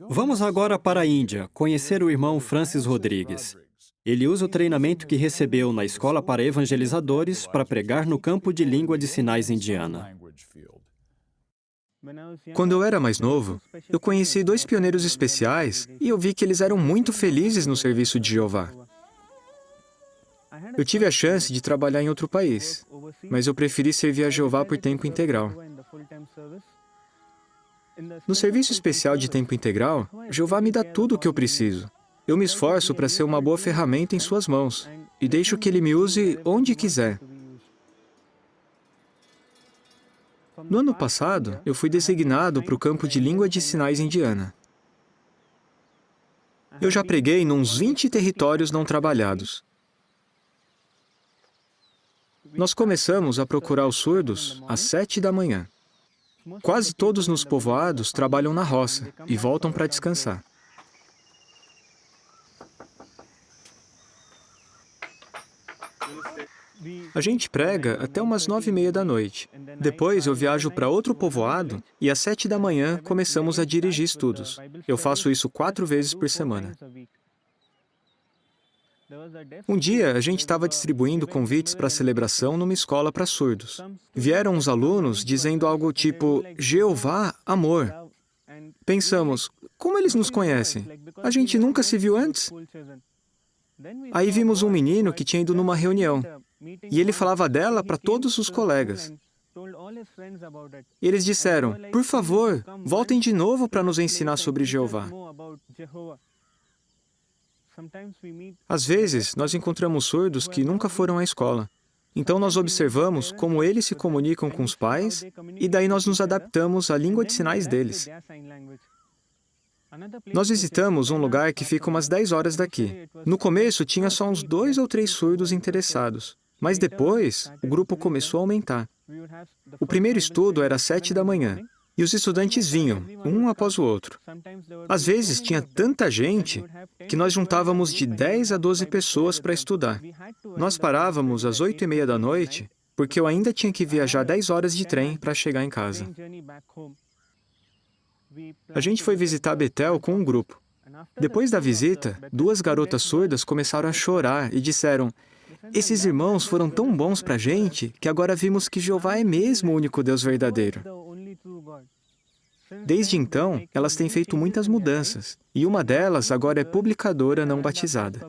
Vamos agora para a Índia, conhecer o irmão Francis Rodrigues. Ele usa o treinamento que recebeu na Escola para Evangelizadores para pregar no campo de língua de sinais indiana. Quando eu era mais novo, eu conheci 2 pioneiros especiais e eu vi que eles eram muito felizes no serviço de Jeová. Eu tive a chance de trabalhar em outro país, mas eu preferi servir a Jeová por tempo integral. No serviço especial de tempo integral, Jeová me dá tudo o que eu preciso. Eu me esforço para ser uma boa ferramenta em suas mãos e deixo que Ele me use onde quiser. No ano passado, eu fui designado para o campo de língua de sinais indiana. Eu já preguei em uns 20 territórios não trabalhados. Nós começamos a procurar os surdos às 7 da manhã. Quase todos nos povoados trabalham na roça e voltam para descansar. A gente prega até umas 9h30 da noite. Depois eu viajo para outro povoado e às 7 da manhã começamos a dirigir estudos. Eu faço isso 4 vezes por semana. Um dia, a gente estava distribuindo convites para a celebração numa escola para surdos. Vieram uns alunos dizendo algo tipo, Jeová, amor. Pensamos, como eles nos conhecem? A gente nunca se viu antes? Aí vimos um menino que tinha ido numa reunião, e ele falava dela para todos os colegas. Eles disseram, por favor, voltem de novo para nos ensinar sobre Jeová. Às vezes, nós encontramos surdos que nunca foram à escola. Então, nós observamos como eles se comunicam com os pais e daí nós nos adaptamos à língua de sinais deles. Nós visitamos um lugar que fica umas 10 horas daqui. No começo, tinha só uns 2 ou 3 surdos interessados. Mas depois, o grupo começou a aumentar. O primeiro estudo era às 7 da manhã. E os estudantes vinham, um após o outro. Às vezes, tinha tanta gente que nós juntávamos de 10 a 12 pessoas para estudar. Nós parávamos às 8h30 da noite, porque eu ainda tinha que viajar 10 horas de trem para chegar em casa. A gente foi visitar Betel com um grupo. Depois da visita, 2 garotas surdas começaram a chorar e disseram: "Esses irmãos foram tão bons para a gente que agora vimos que Jeová é mesmo o único Deus verdadeiro." Desde então, elas têm feito muitas mudanças, e uma delas agora é publicadora não batizada.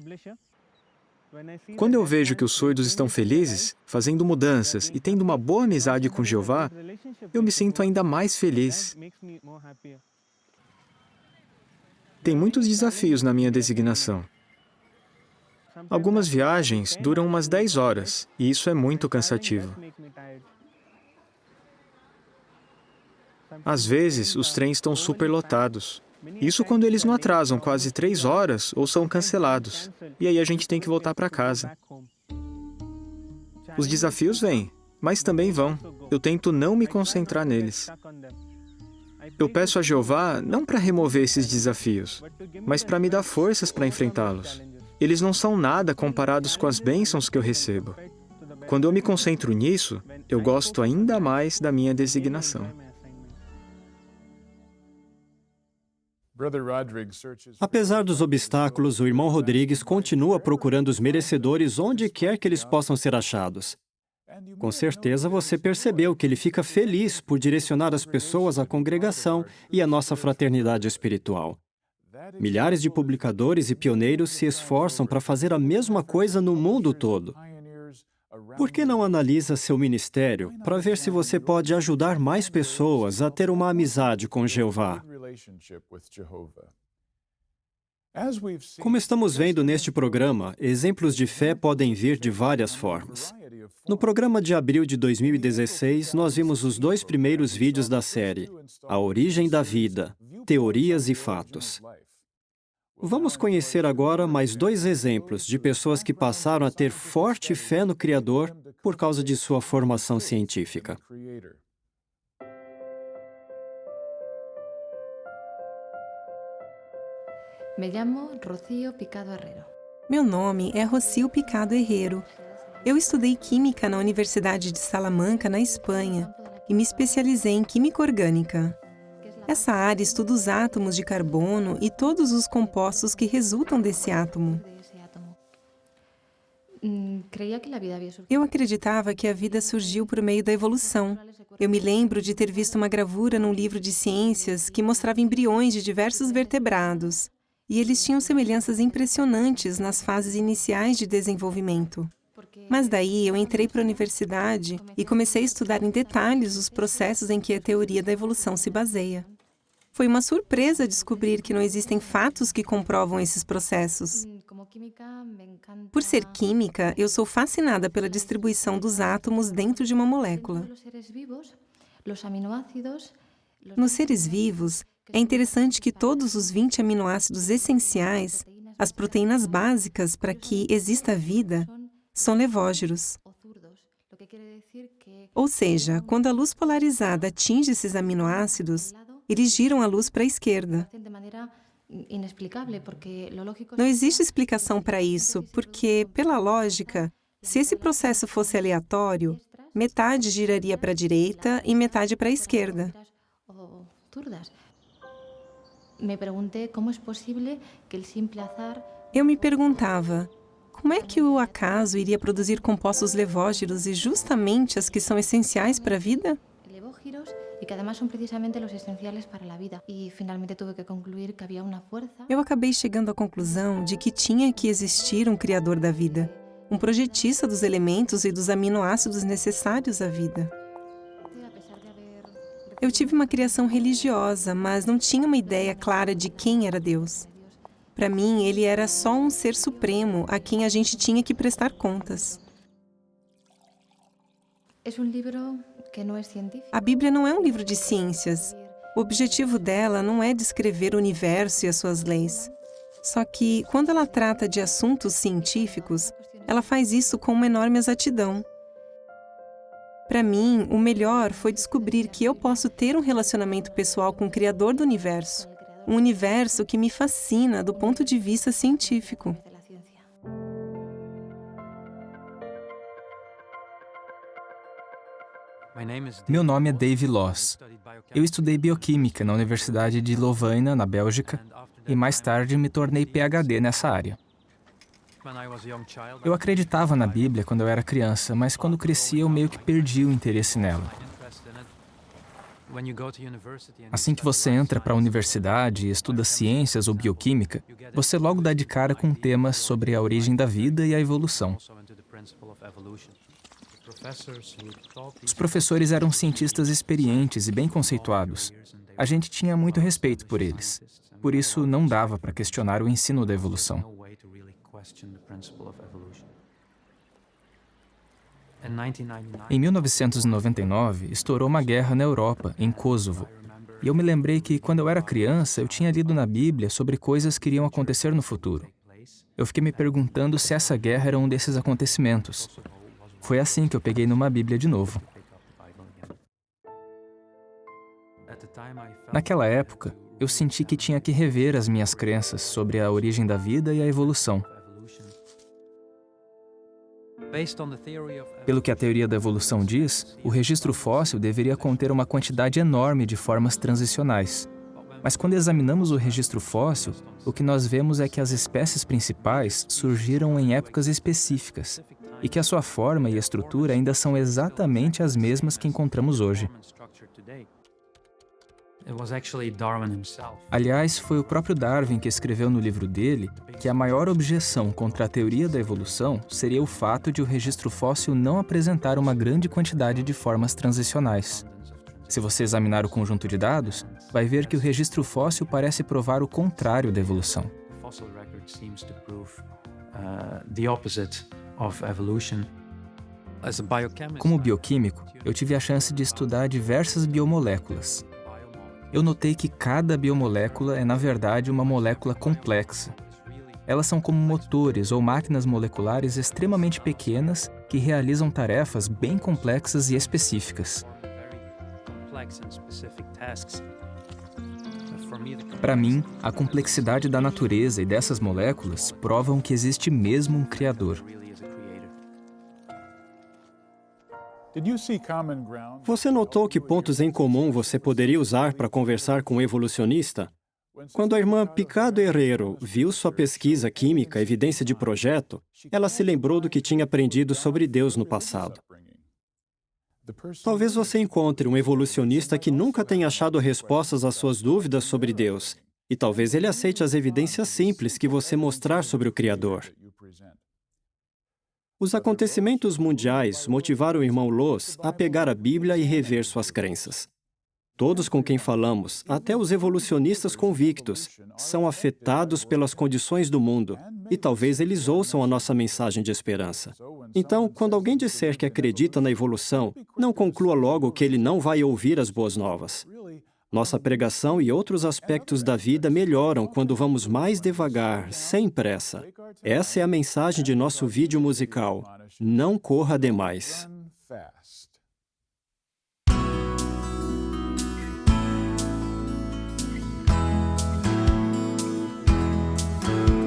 Quando eu vejo que os surdos estão felizes, fazendo mudanças e tendo uma boa amizade com Jeová, eu me sinto ainda mais feliz. Tem muitos desafios na minha designação. Algumas viagens duram umas 10 horas, e isso é muito cansativo. Às vezes, os trens estão superlotados. Isso quando eles não atrasam quase 3 horas ou são cancelados. E aí a gente tem que voltar para casa. Os desafios vêm, mas também vão. Eu tento não me concentrar neles. Eu peço a Jeová não para remover esses desafios, mas para me dar forças para enfrentá-los. Eles não são nada comparados com as bênçãos que eu recebo. Quando eu me concentro nisso, eu gosto ainda mais da minha designação. Apesar dos obstáculos, o irmão Rodrigues continua procurando os merecedores onde quer que eles possam ser achados. Com certeza você percebeu que ele fica feliz por direcionar as pessoas à congregação e à nossa fraternidade espiritual. Milhares de publicadores e pioneiros se esforçam para fazer a mesma coisa no mundo todo. Por que não analisa seu ministério para ver se você pode ajudar mais pessoas a ter uma amizade com Jeová? Como estamos vendo neste programa, exemplos de fé podem vir de várias formas. No programa de abril de 2016, nós vimos os 2 primeiros vídeos da série, A Origem da Vida, Teorias e Fatos. Vamos conhecer agora mais 2 exemplos de pessoas que passaram a ter forte fé no Criador por causa de sua formação científica. Me llamo Rocío Picado Herrero. Meu nome é Rocío Picado Herrero. Eu estudei Química na Universidade de Salamanca, na Espanha, e me especializei em Química Orgânica. Essa área estuda os átomos de carbono e todos os compostos que resultam desse átomo. Eu acreditava que a vida surgiu por meio da evolução. Eu me lembro de ter visto uma gravura num livro de ciências que mostrava embriões de diversos vertebrados, e eles tinham semelhanças impressionantes nas fases iniciais de desenvolvimento. Mas daí eu entrei para a universidade e comecei a estudar em detalhes os processos em que a teoria da evolução se baseia. Foi uma surpresa descobrir que não existem fatos que comprovam esses processos. Por ser química, eu sou fascinada pela distribuição dos átomos dentro de uma molécula. Nos seres vivos, é interessante que todos os 20 aminoácidos essenciais, as proteínas básicas para que exista vida, são levógeros. Ou seja, quando a luz polarizada atinge esses aminoácidos, eles giram a luz para a esquerda. Não existe explicação para isso, porque, pela lógica, se esse processo fosse aleatório, metade giraria para a direita e metade para a esquerda. Eu me perguntava, como é que o acaso iria produzir compostos levógeros e justamente as que são essenciais para a vida? Eu acabei chegando à conclusão de que tinha que existir um criador da vida, um projetista dos elementos e dos aminoácidos necessários à vida. Eu tive uma criação religiosa, mas não tinha uma ideia clara de quem era Deus. Para mim, ele era só um ser supremo a quem a gente tinha que prestar contas. A Bíblia não é um livro de ciências. O objetivo dela não é descrever o universo e as suas leis. Só que, quando ela trata de assuntos científicos, ela faz isso com uma enorme exatidão. Para mim, o melhor foi descobrir que eu posso ter um relacionamento pessoal com o Criador do universo. Um universo que me fascina do ponto de vista científico. Meu nome é Dave Loss. Eu estudei bioquímica na Universidade de Louvain, na Bélgica, e mais tarde me tornei PhD nessa área. Eu acreditava na Bíblia quando eu era criança, mas quando cresci eu meio que perdi o interesse nela. Assim que você entra para a universidade e estuda ciências ou bioquímica, você logo dá de cara com temas sobre a origem da vida e a evolução. Os professores eram cientistas experientes e bem conceituados. A gente tinha muito respeito por eles. Por isso, não dava para questionar o ensino da evolução. Em 1999, estourou uma guerra na Europa, em Kosovo. E eu me lembrei que, quando eu era criança, eu tinha lido na Bíblia sobre coisas que iriam acontecer no futuro. Eu fiquei me perguntando se essa guerra era um desses acontecimentos. Foi assim que eu peguei numa Bíblia de novo. Naquela época, eu senti que tinha que rever as minhas crenças sobre a origem da vida e a evolução. Pelo que a teoria da evolução diz, o registro fóssil deveria conter uma quantidade enorme de formas transicionais. Mas quando examinamos o registro fóssil, o que nós vemos é que as espécies principais surgiram em épocas específicas e que a sua forma e estrutura ainda são exatamente as mesmas que encontramos hoje. Aliás, foi o próprio Darwin que escreveu no livro dele que a maior objeção contra a teoria da evolução seria o fato de o registro fóssil não apresentar uma grande quantidade de formas transicionais. Se você examinar o conjunto de dados, vai ver que o registro fóssil parece provar o contrário da evolução. Como bioquímico, eu tive a chance de estudar diversas biomoléculas. Eu notei que cada biomolécula é, na verdade, uma molécula complexa. Elas são como motores ou máquinas moleculares extremamente pequenas que realizam tarefas bem complexas e específicas. Para mim, a complexidade da natureza e dessas moléculas provam que existe mesmo um Criador. Você notou que pontos em comum você poderia usar para conversar com um evolucionista? Quando a irmã Picado Herrero viu sua pesquisa química Evidência de Projeto, ela se lembrou do que tinha aprendido sobre Deus no passado. Talvez você encontre um evolucionista que nunca tenha achado respostas às suas dúvidas sobre Deus, e talvez ele aceite as evidências simples que você mostrar sobre o Criador. Os acontecimentos mundiais motivaram o irmão Loss a pegar a Bíblia e rever suas crenças. Todos com quem falamos, até os evolucionistas convictos, são afetados pelas condições do mundo, e talvez eles ouçam a nossa mensagem de esperança. Então, quando alguém disser que acredita na evolução, não conclua logo que ele não vai ouvir as boas novas. Nossa pregação e outros aspectos da vida melhoram quando vamos mais devagar, sem pressa. Essa é a mensagem de nosso vídeo musical. Não corra demais.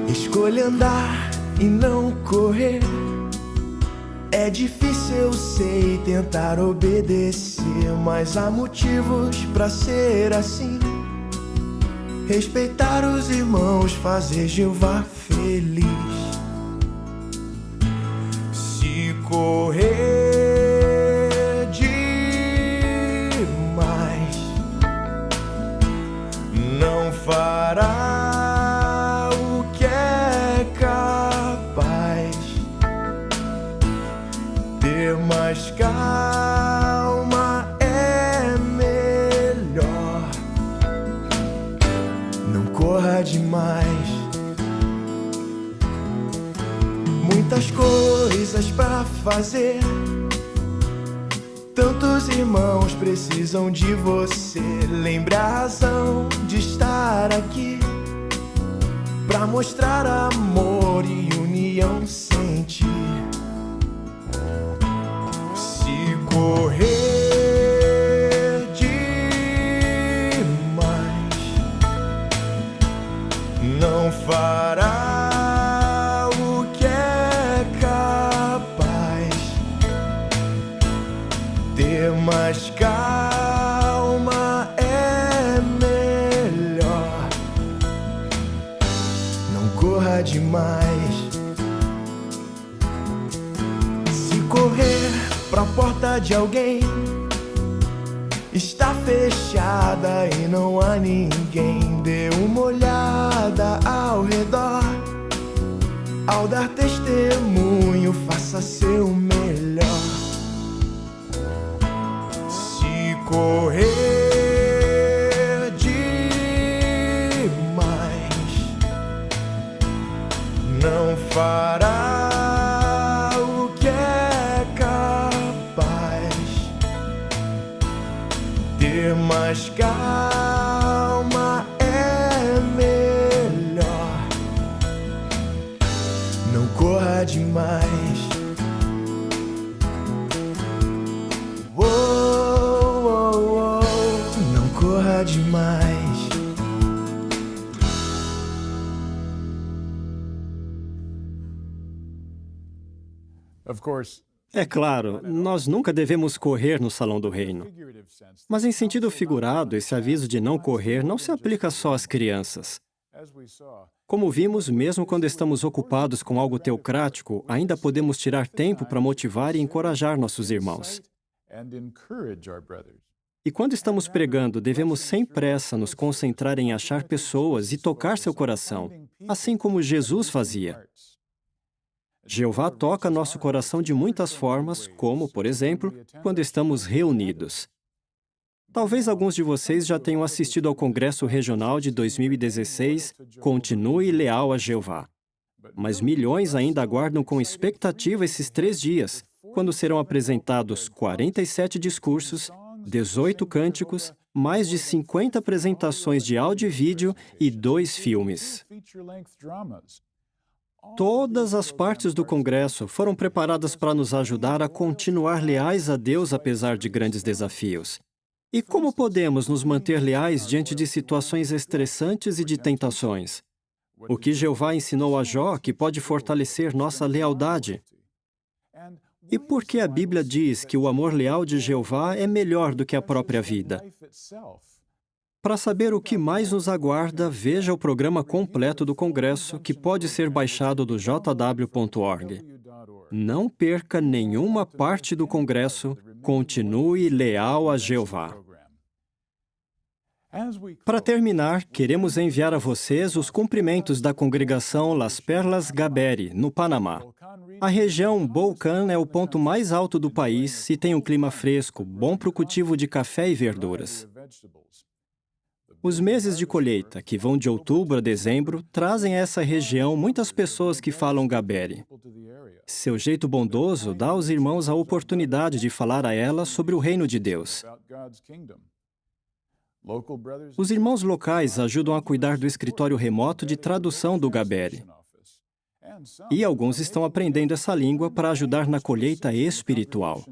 Escolha andar e não correr. É difícil, eu sei, tentar obedecer, mas há motivos pra ser assim. Respeitar os irmãos, fazer Jeová feliz. Se correr demais, não fará o que é capaz. Ter mais calma é melhor. Não corra demais. Muitas coisas pra fazer. Tantos irmãos precisam de você. Lembre a razão de estar aqui, pra mostrar amor e união, sentir. Se correr Ter mais calma é melhor. Não corra demais. Se correr pra porta de alguém, está fechada e não há ninguém. Dê uma olhada ao redor. Ao dar testemunho, faça seu melhor. Se correr demais, não fará o que é capaz. Ter mais calma é melhor. Não corra demais. Não corra demais. É claro, nós nunca devemos correr no Salão do Reino. Mas em sentido figurado, esse aviso de não correr não se aplica só às crianças. Como vimos, mesmo quando estamos ocupados com algo teocrático, ainda podemos tirar tempo para motivar e encorajar nossos irmãos. E quando estamos pregando, devemos sem pressa nos concentrar em achar pessoas e tocar seu coração, assim como Jesus fazia. Jeová toca nosso coração de muitas formas, como, por exemplo, quando estamos reunidos. Talvez alguns de vocês já tenham assistido ao Congresso Regional de 2016, Continue Leal a Jeová. Mas milhões ainda aguardam com expectativa esses 3 dias, quando serão apresentados 47 discursos, 18 cânticos, mais de 50 apresentações de áudio e vídeo e 2 filmes. Todas as partes do Congresso foram preparadas para nos ajudar a continuar leais a Deus apesar de grandes desafios. E como podemos nos manter leais diante de situações estressantes e de tentações? O que Jeová ensinou a Jó que pode fortalecer nossa lealdade? E por que a Bíblia diz que o amor leal de Jeová é melhor do que a própria vida? Para saber o que mais nos aguarda, veja o programa completo do Congresso, que pode ser baixado do jw.org. Não perca nenhuma parte do Congresso. Continue leal a Jeová. Para terminar, queremos enviar a vocês os cumprimentos da congregação Las Perlas Gaberi, no Panamá. A região Bolcan é o ponto mais alto do país e tem um clima fresco, bom para o cultivo de café e verduras. Os meses de colheita, que vão de outubro a dezembro, trazem a essa região muitas pessoas que falam Gaberi. Seu jeito bondoso dá aos irmãos a oportunidade de falar a elas sobre o reino de Deus. Os irmãos locais ajudam a cuidar do escritório remoto de tradução do Gaberi. E alguns estão aprendendo essa língua para ajudar na colheita espiritual.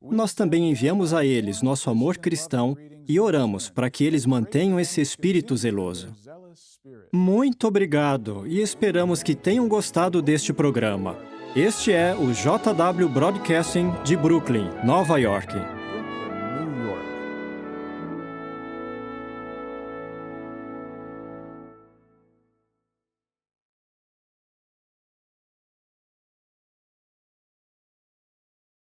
Nós também enviamos a eles nosso amor cristão e oramos para que eles mantenham esse espírito zeloso. Muito obrigado e esperamos que tenham gostado deste programa. Este é o JW Broadcasting de Brooklyn, Nova York.